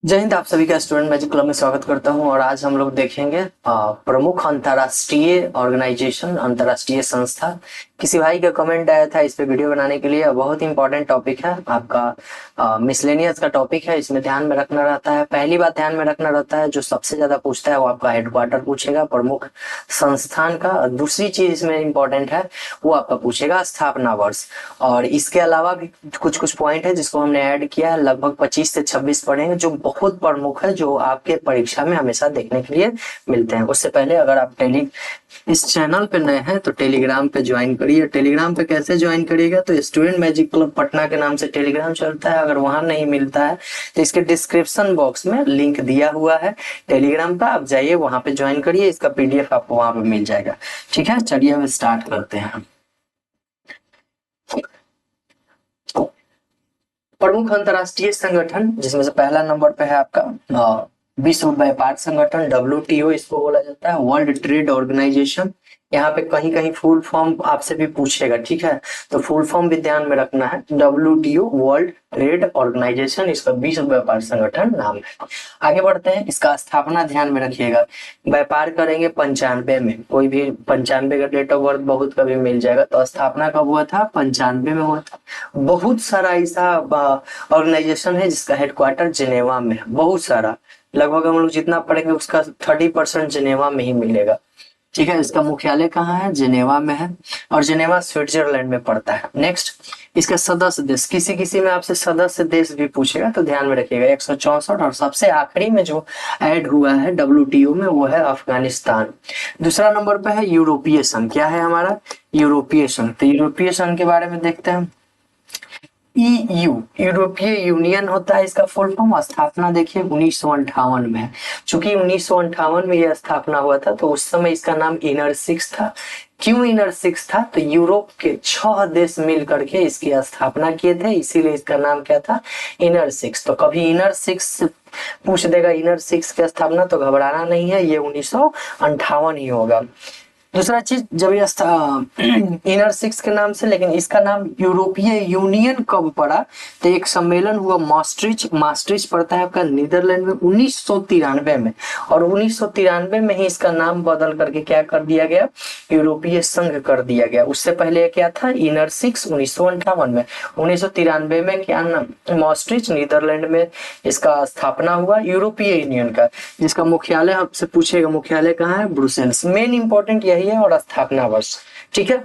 जय हिंद। आप सभी का स्टूडेंट मैजिक क्लब में स्वागत करता हूं और आज हम लोग देखेंगे प्रमुख अंतर्राष्ट्रीय ऑर्गेनाइजेशन, अंतर्राष्ट्रीय संस्था। किसी भाई का कमेंट आया था इस पे वीडियो बनाने के लिए। बहुत ही इंपॉर्टेंट टॉपिक है आपका, मिसलेनियस का टॉपिक है। इसमें ध्यान में रखना रहता है, पहली बात ध्यान में रखना रहता है, जो सबसे ज्यादा पूछता है वो आपका हेडक्वार्टर पूछेगा, प्रमुख संस्थान का। और दूसरी चीज इसमें इंपॉर्टेंट है, वो आपका पूछेगा स्थापना वर्ष। और इसके अलावा भी कुछ कुछ पॉइंट है जिसको हमने ऐड किया है, लगभग 25 से 26 पढ़ेंगे, जो बहुत प्रमुख है, जो आपके परीक्षा में हमेशा देखने के लिए मिलते हैं। उससे पहले अगर आप इस चैनल पे नए हैं तो टेलीग्राम पे ज्वाइन करिए। टेलीग्राम पे कैसे ज्वाइन करिएगा, तो स्टूडेंट मैजिक क्लब पटना के नाम से टेलीग्राम चलता है। अगर वहां नहीं मिलता है तो इसके डिस्क्रिप्शन बॉक्स में लिंक दिया हुआ है टेलीग्राम का, आप जाइए वहां पे ज्वाइन करिए। इसका पीडीएफ आपको वहां पे मिल जाएगा। ठीक है, चलिए अब स्टार्ट करते हैं। प्रमुख अंतर्राष्ट्रीय संगठन, जिसमें से पहला नंबर पे है आपका विश्व व्यापार संगठन, WTO इसको बोला जाता है, वर्ल्ड ट्रेड ऑर्गेनाइजेशन। यहाँ पे कहीं कहीं फुल फॉर्म आपसे भी पूछेगा, ठीक है, तो फुल फॉर्म भी ध्यान में रखना है। WTO वर्ल्ड ट्रेड ऑर्गेनाइजेशन, इसका विश्व व्यापार संगठन नाम है। आगे बढ़ते हैं, इसका स्थापना ध्यान में रखिएगा। व्यापार करेंगे 95 में, कोई भी 95 का डेट ऑफ बर्थ बहुत कभी मिल जाएगा। तो स्थापना कब हुआ था? 95 में हुआ था। बहुत सारा ऐसा ऑर्गेनाइजेशन है जिसका हेडक्वार्टर जिनेवा में है, बहुत सारा। लगभग हम लोग जितना पढ़ेंगे उसका 30% जिनेवा में ही मिलेगा। ठीक है, इसका मुख्यालय कहाँ है? जिनेवा में है, और जिनेवा स्विट्जरलैंड में पड़ता है। नेक्स्ट, इसका सदस्य देश, किसी किसी में आपसे सदस्य देश भी पूछेगा तो ध्यान में रखिएगा 164। और सबसे आखिरी में जो ऐड हुआ है WTO में वो है अफगानिस्तान। दूसरा नंबर पे है यूरोपीय संघ। क्या है हमारा? यूरोपीय संघ। तो यूरोपीय संघ के बारे में देखते हैं। EU यूरोपीय यूनियन होता है इसका फुल फॉर्म। स्थापना देखिए 1958 में है। चूंकि 1958 में यह स्थापना हुआ था तो उस समय इसका नाम इनर सिक्स था। क्यों इनर सिक्स था? तो यूरोप के 6 देश मिल करके इसकी स्थापना किए थे, इसीलिए इसका नाम क्या था? Inner six. तो कभी इनर सिक्स पूछ देगा, इनर सिक्स की स्थापना, तो घबराना नहीं है, ये 1958 ही होगा। दूसरा चीज, जब ये इनर सिक्स के नाम से, लेकिन इसका नाम यूरोपीय यूनियन कब पड़ा? तो एक सम्मेलन हुआ मास्ट्रिच। मास्ट्रिच पड़ता है आपका नीदरलैंड में 1993 में, और 1993 में ही इसका नाम बदल करके क्या कर दिया गया? यूरोपीय संघ कर दिया गया। उससे पहले क्या था? इनर सिक्स 1958 में। 1993 में क्या नाम? मास्ट्रिच, नीदरलैंड में इसका स्थापना हुआ यूरोपीय यूनियन का, जिसका मुख्यालय आपसे पूछेगा, मुख्यालय कहाँ है? ब्रुसेल्स। मेन इंपॉर्टेंट यही है, और स्थापना वर्ष। ठीक है,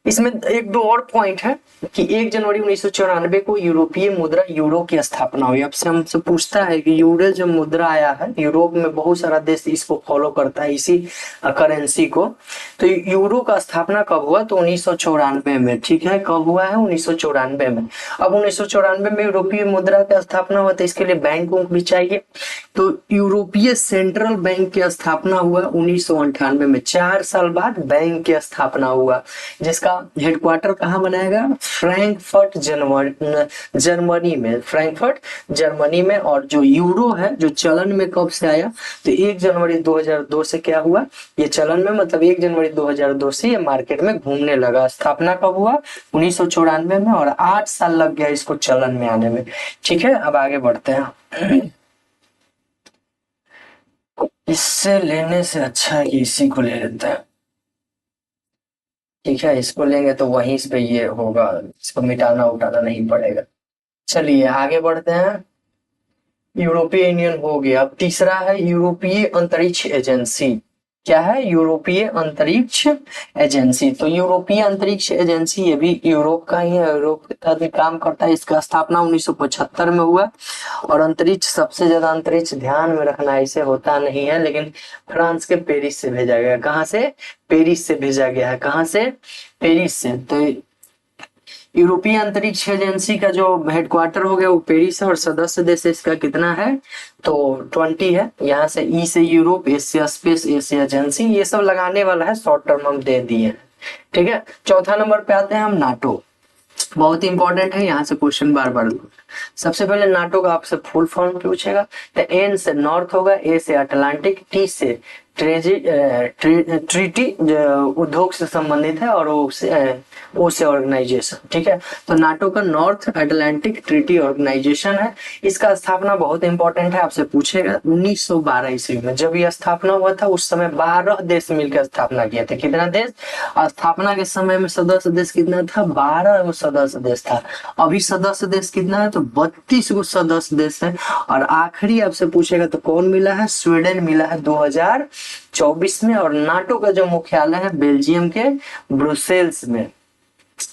इसमें एक दो और पॉइंट है कि 1 जनवरी 1994 को यूरोपीय मुद्रा यूरो की स्थापना हुई। अब से हमसे पूछता है कि यूरो जो मुद्रा आया है, यूरोप में बहुत सारा देश इसको फॉलो करता है, इसी करेंसी को। तो यूरो का स्थापना कब हुआ? तो 1994 में। ठीक है, कब हुआ है? 1994 में। अब 1994 में यूरोपीय मुद्रा की स्थापना हुआ, तो इसके लिए बैंक भी चाहिए। तो यूरोपीय सेंट्रल बैंक की स्थापना हुआ 1998 में। 4 साल बाद बैंक की स्थापना हुआ, जिसका हेडक्वार्टर कहाँ बनाएगा? फ्रैंकफर्ट जर्मनी में। फ्रैंकफर्ट जर्मनी में। और जो यूरो है, जो चलन में कब से आया? तो 1 जनवरी 2002 से क्या हुआ? ये चलन में, मतलब 1 जनवरी 2002 से ये मार्केट में घूमने लगा। स्थापना कब हुआ? 1994 में, और 8 साल लग गया इसको चलन में आने में। ठीक है, अब आगे बढ़ते हैं। इससे लेने से अच्छा है कि इसी को ले लेते हैं। ठीक है, इसको लेंगे तो वहीं पे ये होगा, इसको मिटाना उटाना नहीं पड़ेगा। चलिए आगे बढ़ते हैं। यूरोपीय यूनियन हो गया। अब तीसरा है यूरोपीय अंतरिक्ष एजेंसी। क्या है? यूरोपीय अंतरिक्ष एजेंसी। तो यूरोपीय अंतरिक्ष एजेंसी ये भी यूरोप का ही है, यूरोप के तहत काम करता है। इसका स्थापना 1975 में हुआ। और अंतरिक्ष, सबसे ज्यादा अंतरिक्ष ध्यान में रखना, ऐसे होता नहीं है, लेकिन फ्रांस के पेरिस से भेजा गया। कहाँ से? पेरिस से भेजा गया है। कहाँ से? पेरिस से। तो यूरोपीय अंतरिक्ष एजेंसी का जो हेडक्वार्टर हो गया वो पेरिस है, और सदस्य देश इसका कितना है? तो 20 है। यहाँ से ई से यूरोप, एस से स्पेस, ए से एजेंसी, ये सब लगाने वाला है, शॉर्ट टर्म हम दे दिए। ठीक है, चौथा नंबर पे आते हैं हम, नाटो। बहुत इंपॉर्टेंट है, यहाँ से क्वेश्चन बार बार। सबसे पहले नाटो का आपसे फुल फॉर्म पूछेगा। तो एन से नॉर्थ होगा, ए से अटलांटिक, टी से ट्रीटी उद्योग से संबंधित है और वो से ऑर्गेनाइजेशन, ठीक है। तो नाटो का नॉर्थ अटलांटिक ट्रीटी ऑर्गेनाइजेशन है। इसका स्थापना बहुत इंपॉर्टेंट है, आपसे पूछेगा 1912 ईस्वी में जब यह स्थापना हुआ था, उस समय 12 देश मिलकर स्थापना किए थे। कितना देश? स्थापना के समय में सदस्य देश कितना था? 12 गो सदस्य देश था। अभी सदस्य देश कितना है? तो 32 गो सदस्य देश है। और आखिरी आपसे पूछेगा तो कौन मिला है? स्वीडन मिला है 2024 में। और नाटो का जो मुख्यालय है बेल्जियम के ब्रुसेल्स में।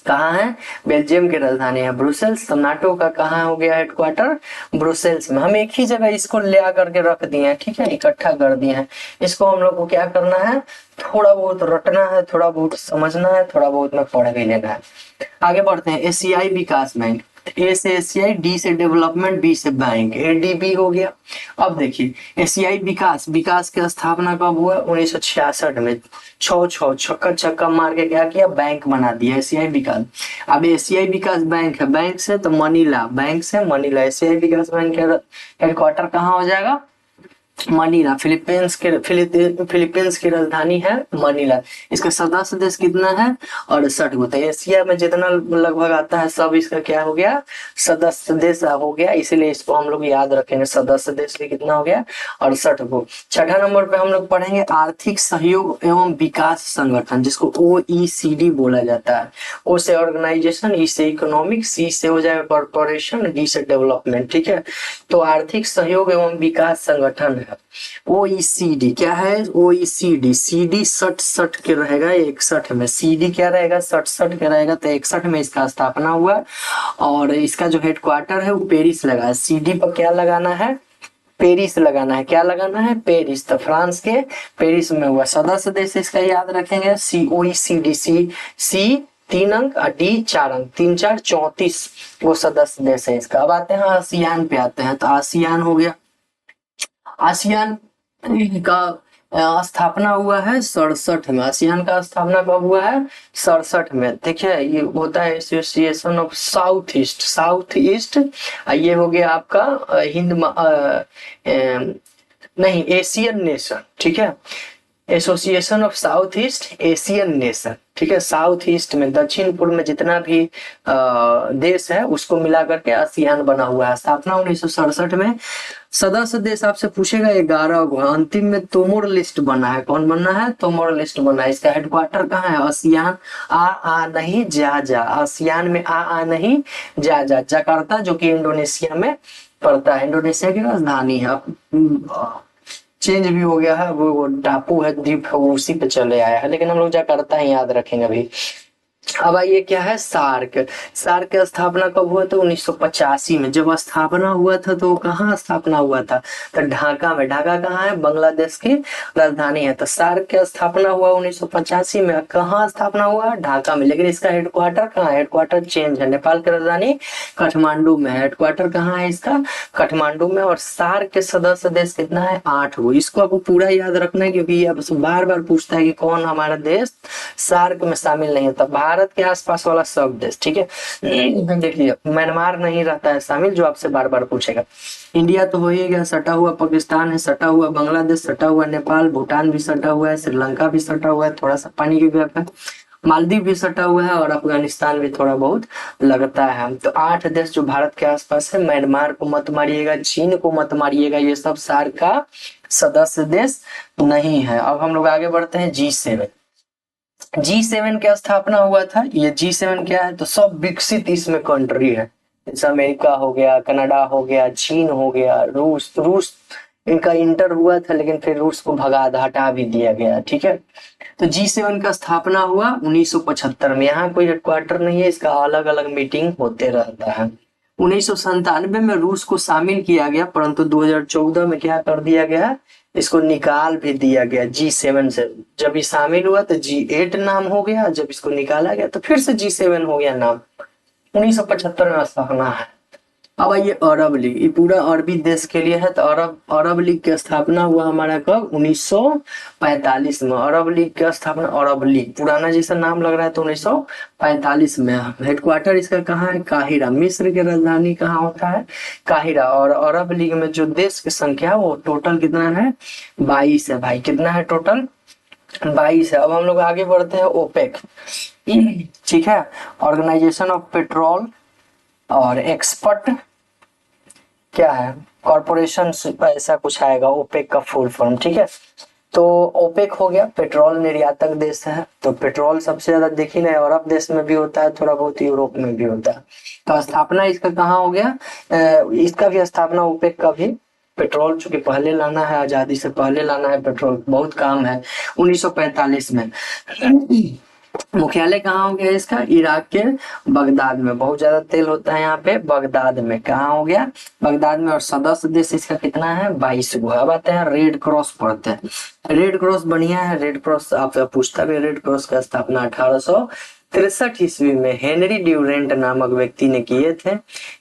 कहाँ है? बेल्जियम की राजधानी है ब्रुसेल्स। तो नाटो का कहाँ हो गया हेडक्वार्टर? ब्रुसेल्स में। हम एक ही जगह इसको ले आकर के रख दिए हैं, ठीक है, इकट्ठा कर दिए हैं। इसको हम लोग को क्या करना है? थोड़ा बहुत रटना है, थोड़ा बहुत समझना है, थोड़ा बहुत में पढ़ भी लेना है। आगे बढ़ते हैं। एशियाई विकास बैंक। ए से एशियाई, डी से डेवलपमेंट, बी से बैंक, एडीबी हो गया। अब देखिए एशियाई विकास, विकास की स्थापना कब हुआ? 1966 में। छक्का छक्का मार के क्या किया? बैंक बना दिया एशियाई विकास। अब एशियाई विकास बैंक है, बैंक से तो मनीला, बैंक से मनीला। एशियाई विकास बैंक का हेडक्वार्टर कहाँ हो जाएगा? मनीला। फिलीपींस की राजधानी है मनीला। इसका सदस्य देश कितना है? 68 गो। तो एशिया में जितना लगभग आता है सब इसका क्या हो गया? सदस्य देश हो गया। इसीलिए इसको हम लोग याद रखेंगे, सदस्य देश भी कितना हो गया? 68 गो। छठा नंबर पे हम लोग पढ़ेंगे आर्थिक सहयोग एवं विकास संगठन, जिसको OECD बोला जाता है। ओ से ऑर्गेनाइजेशन, ई से इकोनॉमिक, सी से हो जाएगा कॉर्पोरेशन, डी से डेवलपमेंट, ठीक है। तो आर्थिक सहयोग एवं विकास संगठन है OECD। क्या है? OECD। CD 67 के रहेगा, 61 में। CD क्या रहेगा? 67 के रहेगा, तो 61 में इसका स्थापना हुआ। और इसका जो हेडक्वार्टर है वो पेरिस लगा है। CD पर क्या लगाना है? पेरिस लगाना है। क्या लगाना है? पेरिस। तो फ्रांस के पेरिस में हुआ। सदस्य देश इसका याद रखेंगे OECD। सी 3 अंक और डी 4 अंक, 3 4 34 वो सदस्य देश है इसका। अब आते हैं आसियान पे आते हैं। तो आसियान हो गया। आसियान का स्थापना हुआ है 67 में। आसियान का स्थापना कब हुआ है? 67 में। देखिए ये होता है एसोसिएशन ऑफ साउथ ईस्ट। ये हो गया आपका नहीं, एशियन नेशन, ठीक है। Association of south east Asian nation, ठीक है। साउथ ईस्ट में, दक्षिण पूर्व में जितना भी देश है उसको मिला करके आसियान बना हुआ है। स्थापना 1967 में। सदस्य देश आपसे पूछेगा 11 गो। अंतिम में तोमोर लिस्ट बना है। कौन बना है? तोमोर लिस्ट बना है। इसका हेडक्वार्टर कहाँ है? आसियान। आ नहीं जा जा। आसियान में आ नहीं जा जा। जकार्ता जो कि इंडोनेशिया में पड़ता है, इंडोनेशिया की राजधानी है। चेंज भी हो गया है, वो टापू है, द्वीप है, वो उसी पे चले आया है, लेकिन हम लोग जकार्ता ही याद रखेंगे अभी। अब आइए क्या है? सार्क। सार्क की स्थापना कब हुआ था? 1985 में। जब स्थापना हुआ था तो कहाँ स्थापना हुआ था? तो ढाका में। ढाका कहाँ है? बांग्लादेश की राजधानी है। तो सार्क की स्थापना हुआ 1985 में। कहाँ स्थापना हुआ? ढाका में। लेकिन इसका हेडक्वार्टर कहाँ है? हेडक्वार्टर चेंज है। नेपाल की राजधानी काठमांडू में। हेडक्वार्टर कहाँ है इसका? काठमांडू में। और सार्क के सदस्य देश कितना है? 8 गो। इसको आपको पूरा याद रखना है, क्योंकि ये बार बार पूछता है कि कौन हमारा देश सार्क में शामिल नहीं होता। भारत के आसपास वाला सब देश, ठीक है। देखिए म्यांमार नहीं रहता है शामिल, जो आपसे बार बार पूछेगा। इंडिया तो हो ही गया, सटा हुआ पाकिस्तान है, सटा हुआ बांग्लादेश, सटा हुआ नेपाल, भूटान भी सटा हुआ है, श्रीलंका भी सटा हुआ है, थोड़ा सा पानी की गैप है, मालदीव भी सटा हुआ है, और अफगानिस्तान भी थोड़ा बहुत लगता है। तो 8 देश जो भारत के आसपास है। म्यांमार को मत मारिएगा, चीन को मत मारिएगा, ये सब सार्क का सदस्य देश नहीं है। अब हम लोग आगे बढ़ते हैं। G7 की स्थापना हुआ था। ये G7 क्या है? तो सब विकसित इसमें कंट्री है, जैसे अमेरिका हो गया, कनाडा हो गया, चीन हो गया, रूस इनका इंटर हुआ था, लेकिन फिर रूस को हटा भी दिया गया, ठीक है। तो G7 का स्थापना हुआ 1975 में। यहाँ कोई हेडक्वार्टर नहीं है, इसका अलग अलग मीटिंग होते रहता है। 1997 में रूस को शामिल किया गया, परंतु 2014 में क्या कर दिया गया? इसको निकाल भी दिया गया G7 से। जब ये शामिल हुआ तो G8 नाम हो गया, जब इसको निकाला गया तो फिर से G7 हो गया नाम। 1975 में स्थापना है। अब आइए अरब लीग, ये पूरा अरबी देश के लिए है। तो अरब लीग की स्थापना हुआ हमारा कब? 1945 में। अरब लीग की स्थापना, अरब लीग पुराना जैसा नाम लग रहा है तो 1945 में। हेडक्वार्टर इसका कहाँ है? काहिरा। मिस्र की राजधानी कहाँ होता है? काहिरा। और अरब लीग में जो देश की संख्या है वो टोटल कितना है? 22 है भाई। कितना है टोटल? 22 है। अब हम लोग आगे बढ़ते हैं ओपेक, ठीक है, ऑर्गेनाइजेशन ऑफ पेट्रोल और एक्सपर्ट क्या है? कॉरपोरेशन, ऐसा कुछ आएगा ओपेक का फुल फॉर्म, ठीक है। तो ओपेक हो गया, पेट्रोल निर्यातक देश है। तो पेट्रोल सबसे ज्यादा देखी ना अरब देश में भी होता है, थोड़ा बहुत यूरोप में भी होता है। तो स्थापना इसका कहाँ हो गया? इसका भी स्थापना ओपेक का भी, पेट्रोल चूंकि पहले लाना है, आजादी से पहले लाना है पेट्रोल, बहुत काम है, 1945 में। मुख्यालय कहाँ हो गया इसका? इराक के बगदाद में। बहुत ज्यादा तेल होता है यहाँ पे बगदाद में। कहाँ हो गया? बगदाद में। और सदस्य देश इसका कितना है? 22 गो। अब आते हैं रेड क्रॉस पढ़ते हैं। रेड क्रॉस बढ़िया है। रेड क्रॉस आपसे पूछता भी, रेड क्रॉस का स्थापना 1863 ईस्वी में हेनरी ड्यूरेंट नामक व्यक्ति ने किए थे।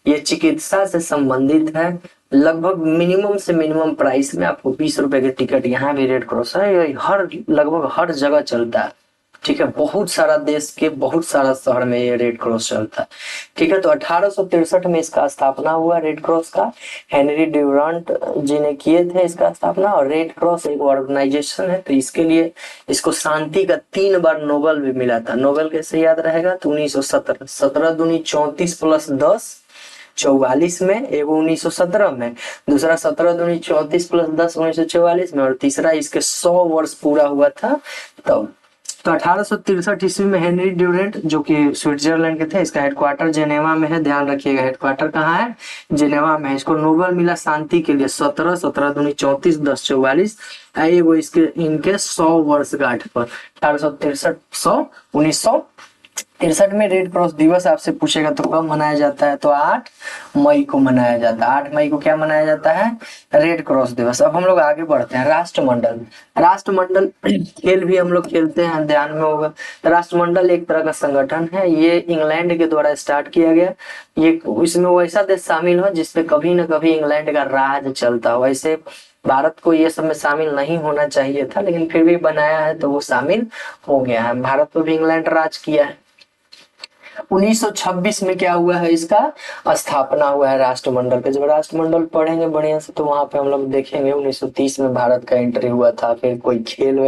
ये चिकित्सा से संबंधित है। लगभग मिनिमम से मिनिमम प्राइस में आपको 20 रुपए के टिकट, यहाँ भी रेड क्रॉस है, ये लगभग हर जगह चलता है, ठीक है। बहुत सारा देश के बहुत सारा शहर में ये रेड क्रॉस चलता है, ठीक है। तो 1863 में इसका स्थापना हुआ रेड क्रॉस का। हेनरी ड्यूरांट जी ने किए थे इसका स्थापना। और रेड क्रॉस एक ऑर्गेनाइजेशन है, तो इसके लिए इसको शांति का 3 बार नोबेल भी मिला था। नोबेल कैसे याद रहेगा? तो 1917, 17 दूनी 34 प्लस 10 44 में, एगो 1917 में, दूसरा 17 दूनी 34 प्लस 10 1944 में, और तीसरा इसके 100 वर्ष पूरा हुआ था तब। तो 1863 ईस्वी में हेनरी ड्यूरेंट, जो कि स्विट्जरलैंड के थे, इसका हेडक्वार्टर जेनेवा में है। ध्यान रखिएगा हेडक्वार्टर कहाँ है? जेनेवा में है। इसको नोबेल मिला शांति के लिए 17, 17 दूनी 34 10 44, वो इसके इनके 100 वर्षगांठ पर 1863 1963 में रेड क्रॉस दिवस आपसे पूछेगा तो कब मनाया जाता है? तो 8 मई को मनाया जाता है। 8 मई को क्या मनाया जाता है? रेड क्रॉस दिवस। अब हम लोग आगे बढ़ते हैं। राष्ट्रमंडल, राष्ट्रमंडल खेल भी हम लोग खेलते हैं, ध्यान में होगा। राष्ट्रमंडल एक तरह का संगठन है, ये इंग्लैंड के द्वारा स्टार्ट किया गया। ये इसमें वैसा देश शामिल हो जिसपे कभी न कभी इंग्लैंड का राज चलता हो। वैसे भारत को ये सब में शामिल नहीं होना चाहिए था, लेकिन फिर भी बनाया है तो वो शामिल हो गया है। भारत पे भी इंग्लैंड राज किया है। 1926 में क्या हुआ है? इसका स्थापना हुआ है राष्ट्रमंडल के। जब राष्ट्रमंडल पढ़ेंगे बढ़िया से तो वहां पे हम लोग देखेंगे 1930 में भारत का एंट्री हुआ था। फिर कोई खेल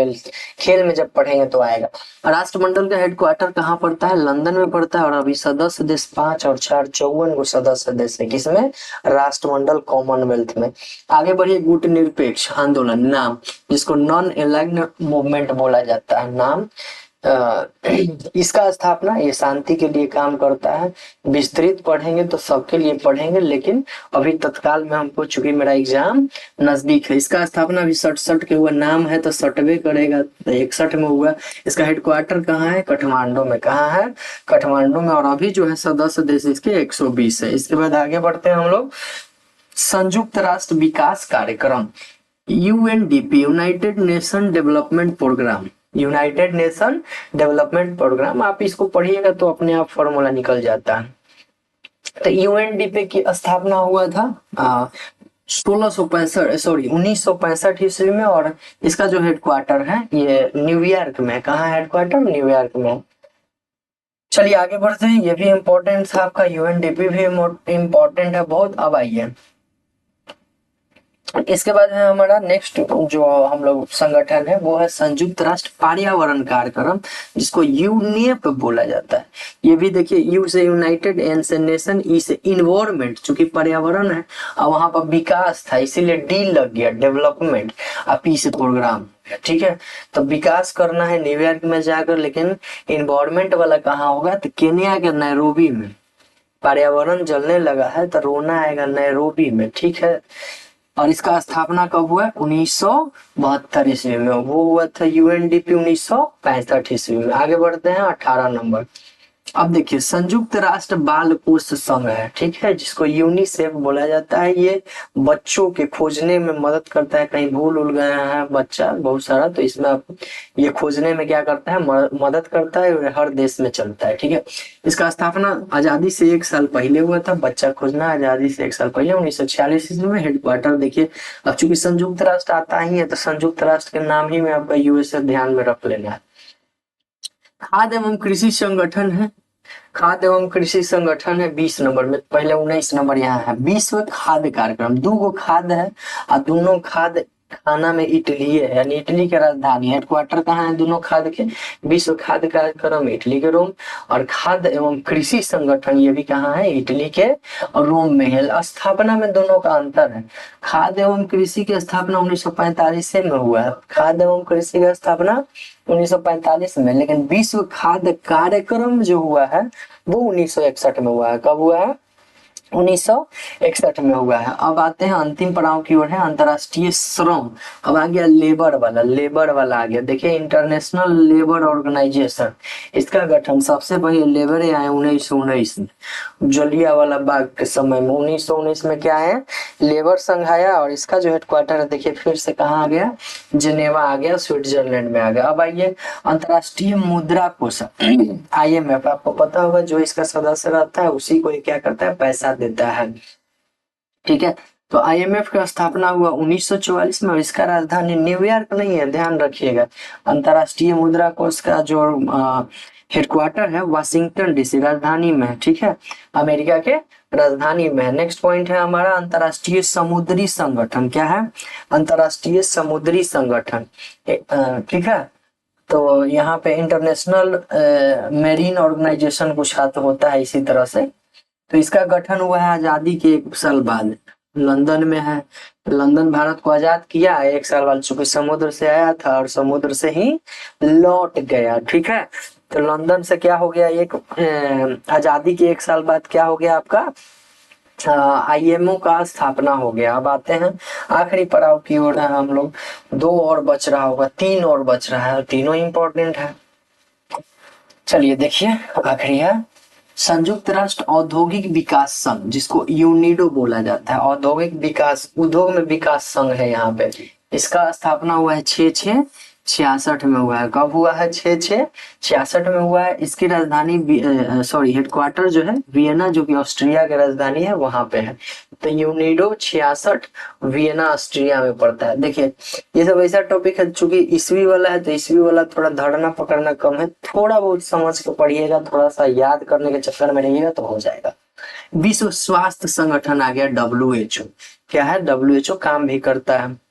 में जब पढ़ेंगे तो आएगा। राष्ट्रमंडल का हेडक्वार्टर कहाँ पड़ता है? लंदन में पड़ता है। और अभी सदस्य देश 5 और 4 54 को सदस्य देश है। किसमें? राष्ट्रमंडल कॉमनवेल्थ में। आगे बढ़िए। गुटनिरपेक्ष आंदोलन, नाम जिसको नॉन एलाइन्ड मूवमेंट बोला जाता है, नाम। इसका स्थापना, ये शांति के लिए काम करता है। विस्तृत पढ़ेंगे तो सबके लिए पढ़ेंगे, लेकिन अभी तत्काल में हमको, चूंकि मेरा एग्जाम नजदीक है। इसका स्थापना भी 67 के हुआ। नाम है तो सटवे करेगा, तो 61 में हुआ। इसका हेडक्वार्टर कहाँ है? काठमांडू में। कहाँ है? काठमांडू में। और अभी जो है सदस्य देश इसके 120 है। इसके बाद आगे बढ़ते हैं हम लोग। संयुक्त राष्ट्र विकास कार्यक्रम, UNDP, United Nation Development Programme. United Nation Development Programme, आप इसको पढ़िएगा तो अपने आप फॉर्मूला निकल जाता है। तो यूएनडीपी की स्थापना हुआ था 1965 ईस्वी में। और इसका जो हेडक्वार्टर है ये न्यूयॉर्क में। कहाँ हेडक्वार्टर? न्यूयॉर्क में। चलिए आगे बढ़ते हैं। ये भी इम्पोर्टेंट था आपका, यूएनडीपी भी इम्पोर्टेंट है बहुत। अब आइए इसके बाद है हमारा नेक्स्ट जो हम लोग संगठन है वो है संयुक्त राष्ट्र पर्यावरण कार्यक्रम, जिसको यूनेप बोला जाता है। ये भी देखिए, यू से यूनाइटेड, एन से नेशन, ई से इन्वायरमेंट, चूंकि पर्यावरण है और वहां पर विकास था इसीलिए डी लग गया, डेवलपमेंट, और पी से प्रोग्राम, ठीक है। तो विकास करना है न्यूयॉर्क में जाकर, लेकिन इन्वायरमेंट वाला कहाँ होगा? तो केन्या के नैरोबी में। पर्यावरण जलने लगा है तो रोना आएगा नैरोबी में, ठीक है। और इसका स्थापना कब हुआ? 1972 ईस्वी में। वो हुआ था यूएनडीपी 1965 ईस्वी में। आगे बढ़ते हैं 18 नंबर। अब देखिए संयुक्त राष्ट्र बाल कोष संघ है, ठीक है, जिसको यूनिसेफ बोला जाता है। ये बच्चों के खोजने में मदद करता है, कहीं भूल उल गया है बच्चा बहुत सारा, तो इसमें आप ये खोजने में क्या करता है, मदद करता है, और हर देश में चलता है, ठीक है। इसका स्थापना आजादी से 1 साल पहले हुआ था। बच्चा खोजना आजादी से 1 साल पहले 1946 ईस्वी में। हेडक्वार्टर देखिए, अब चूंकि संयुक्त राष्ट्र आता ही है तो संयुक्त राष्ट्र के नाम ही में आपका यूएसए ध्यान में रख लेना है। खाद्य एवं कृषि संगठन है, खाद्य एवं कृषि संगठन है 20 नंबर में, पहले 19 नंबर यहाँ है। विश्व खाद्य कार्यक्रम, 2 खाद्य है और दोनों खाद्य खाना में इटली है, यानी इटली की राजधानी। हेडक्वार्टर कहाँ है दोनों खाद्य के? विश्व खाद्य कार्यक्रम इटली के रोम, और खाद्य एवं कृषि संगठन ये भी कहाँ है? इटली के रोम में है। स्थापना में दोनों का अंतर है। खाद्य एवं कृषि की स्थापना 1945 में हुआ है, खाद्य एवं कृषि की स्थापना 1945 में, लेकिन विश्व खाद्य कार्यक्रम जो हुआ है वो 1961 में हुआ है। कब हुआ है? 1961 में हुआ है। अब आते हैं अंतिम पड़ाव की ओर, है अंतरराष्ट्रीय श्रम। अब आ गया लेबर वाला, लेबर वाला आ गया। देखिए इंटरनेशनल लेबर ऑर्गेनाइजेशन, इसका गठन सबसे पहले लेबर आया 1919 में, जलियांवाला बाग के समय में 1919 में क्या है? लेबर संघ आया, और इसका जो हेडक्वार्टर है देखिए फिर से कहाँ आ गया? जिनेवा आ गया, स्विट्जरलैंड में आ गया। अब आइए अंतरराष्ट्रीय मुद्रा कोष IMF, आपको पता होगा जो इसका सदस्य रहता है उसी को ये क्या करता है? पैसा देता है, ठीक है। तो IMF का स्थापना हुआ 1944 में, और इसका राजधानी न्यूयॉर्क नहीं है, ध्यान रखिएगा। अंतरराष्ट्रीय मुद्रा कोष का जो हेडक्वार्टर है वाशिंगटन DC राजधानी में है, ठीक है, अमेरिका के राजधानी में है। नेक्स्ट पॉइंट है हमारा अंतरराष्ट्रीय समुद्री संगठन। क्या है? अंतरराष्ट्रीय समुद्री संगठन, ठीक है। तो यहाँ पे इंटरनेशनल मेरीन ऑर्गेनाइजेशन कुछ हाथ होता है इसी तरह से। तो इसका गठन हुआ है आजादी के 1 साल बाद, लंदन में है। लंदन भारत को आजाद किया 1 साल बाद, चूंकि समुद्र से आया था और समुद्र से ही लौट गया, ठीक है। तो लंदन से क्या हो गया? आजादी के 1 साल बाद क्या हो गया आपका? IMO का स्थापना हो गया। अब आते हैं आखिरी पड़ाव की ओर, हम लोग 2 और बच रहा होगा, 3 और बच रहा है, तीनों इंपॉर्टेंट है। चलिए देखिए आखिरी है संयुक्त राष्ट्र औद्योगिक विकास संघ, जिसको यूनिडो बोला जाता है। औद्योगिक विकास, उद्योग में विकास संघ है यहाँ पे। इसका स्थापना हुआ है 6/6/66 में हुआ है। कब हुआ है? 6/6/66 में हुआ है। इसकी राजधानी हेडक्वार्टर जो है वियना, जो कि ऑस्ट्रिया की राजधानी है, वहां पे है। तो यूनिडो 66 वियना ऑस्ट्रिया में पड़ता है। देखिए ये सब ऐसा टॉपिक है, चूंकि ईस्वी वाला है तो ईस्वी वाला थोड़ा धरना पकड़ना कम है, थोड़ा बहुत समझ के पढ़िएगा, थोड़ा सा याद करने के चक्कर में रहिएगा तो हो जाएगा। विश्व स्वास्थ्य संगठन आ गया WHO। क्या है? WHO काम भी करता है।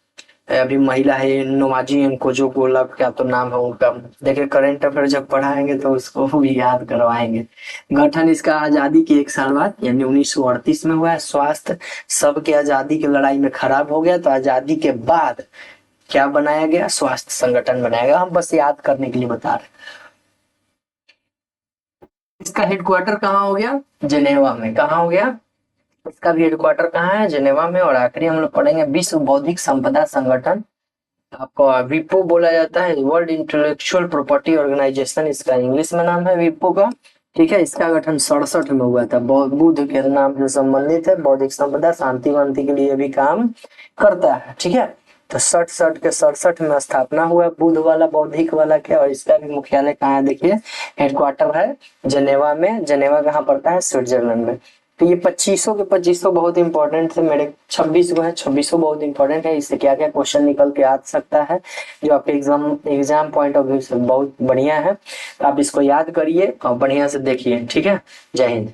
अभी महिला है नोमाजी कोजो गोलब, क्या तो नाम है उनका। देखिए करंट अफेयर जब पढ़ाएंगे तो उसको भी याद करवाएंगे। गठन इसका आजादी के 1 साल बाद यानी 1938 में हुआ है। स्वास्थ्य सबके आजादी की लड़ाई में खराब हो गया, तो आजादी के बाद क्या बनाया गया? स्वास्थ्य संगठन बनाया गया। हम बस याद करने के लिए बता रहे। इसका हेडक्वार्टर कहाँ हो गया? जिनेवा में। कहाँ हो गया? इसका भी हेडक्वार्टर कहाँ है? जिनेवा में। और आखिरी हम लोग पढ़ेंगे विश्व बौद्धिक संपदा संगठन, आपको विपो बोला जाता है, वर्ल्ड इंटेलेक्चुअल प्रॉपर्टी ऑर्गेनाइजेशन इसका इंग्लिश में नाम है विपो का, ठीक है। इसका गठन 67 में हुआ था। बुद्ध के नाम से संबंधित है, बौद्धिक संपदा शांति वांति के लिए भी काम करता है, ठीक है। तो 67 में स्थापना हुआ बुद्ध वाला, बौद्धिक वाला के, और इसका भी मुख्यालय कहाँ है? देखिए हेडक्वार्टर है जिनेवा में। जिनेवा कहाँ पड़ता है? स्विट्जरलैंड में। तो ये 2500 के 2500 बहुत इंपॉर्टेंट थे मेरे, 26 को है, 2600 बहुत इंपॉर्टेंट है। इससे क्या क्या क्वेश्चन निकल के आ सकता है जो आपके एग्जाम पॉइंट ऑफ व्यू से बहुत बढ़िया है। तो आप इसको याद करिए और बढ़िया से देखिए, ठीक है। जय हिंद।